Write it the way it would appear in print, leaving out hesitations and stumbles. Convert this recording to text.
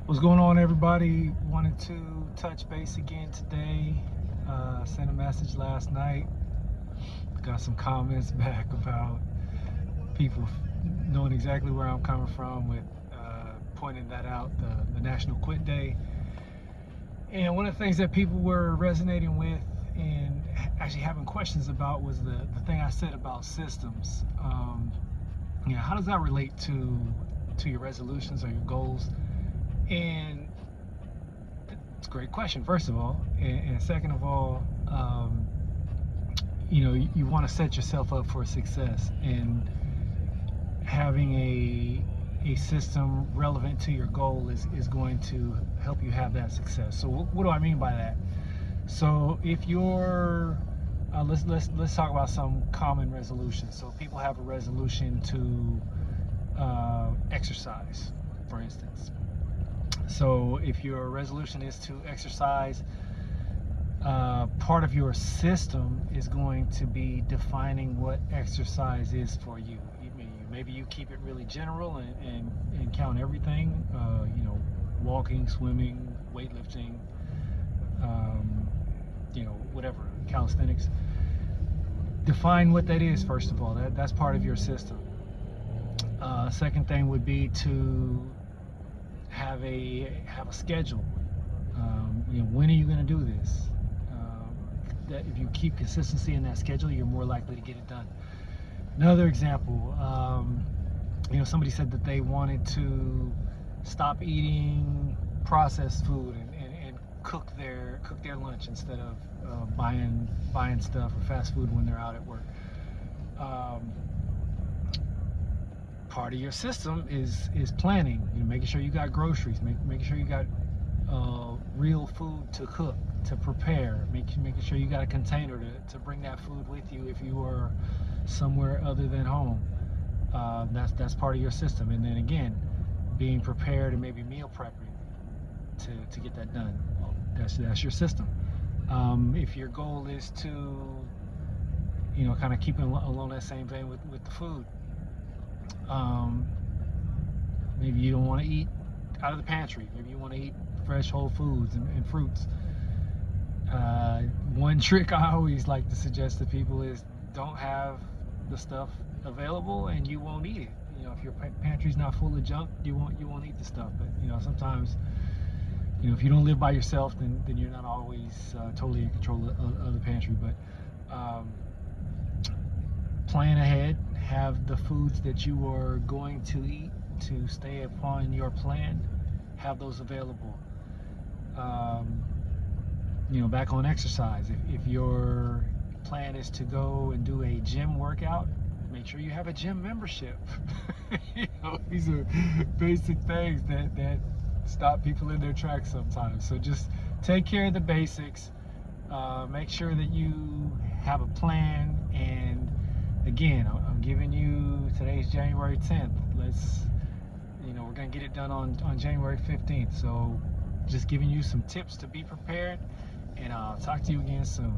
What's going on, everybody? Wanted to touch base again today. Sent a message last night. Got some comments back about people knowing exactly where I'm coming from with pointing that out, the National Quit Day. And one of the things that people were resonating with and actually having questions about was the thing I said about systems. How does that relate to your resolutions or your goals? And it's a great question, first of all, and second of all, you want to set yourself up for success, and having a system relevant to your goal is going to help you have that success. So what do I mean by that? So if you're let's talk about some common resolutions. So people have a resolution to exercise, for instance. So if your resolution is to exercise, part of your system is going to be defining what exercise is for you. Maybe you keep it really general and count everything, walking, swimming, weightlifting, whatever, calisthenics. Define what that is, first of all. That's part of your system. Second thing would be to have a schedule. When are you going to do this? That if you keep consistency in that schedule, you're more likely to get it done. Another example, somebody said that they wanted to stop eating processed food and cook their lunch instead of buying stuff or fast food when they're out at work. Part of your system is planning. Making sure you got groceries, making sure you got real food to cook, to prepare, making sure you got a container to bring that food with you if you are somewhere other than home. That's part of your system. And then again, being prepared and maybe meal prepping to get that done. That's your system. If your goal is to kind of keep it along that same vein with the food, maybe you don't want to eat out of the pantry. Maybe you want to eat fresh whole foods and fruits. One trick I always like to suggest to people is don't have the stuff available and you won't eat it. If your pantry's not full of junk, you won't eat the stuff. But sometimes if you don't live by yourself, then you're not always totally in control of the pantry. But plan ahead, have the foods that you are going to eat to stay upon your plan, have those available. Back on exercise, if your plan is to go and do a gym workout, make sure you have a gym membership. These are basic things that stop people in their tracks sometimes. So just take care of the basics. Make sure that you have a plan. And again, I'm giving you, today's January 10th. We're gonna get it done on January 15th. So just giving you some tips to be prepared, and I'll talk to you again soon.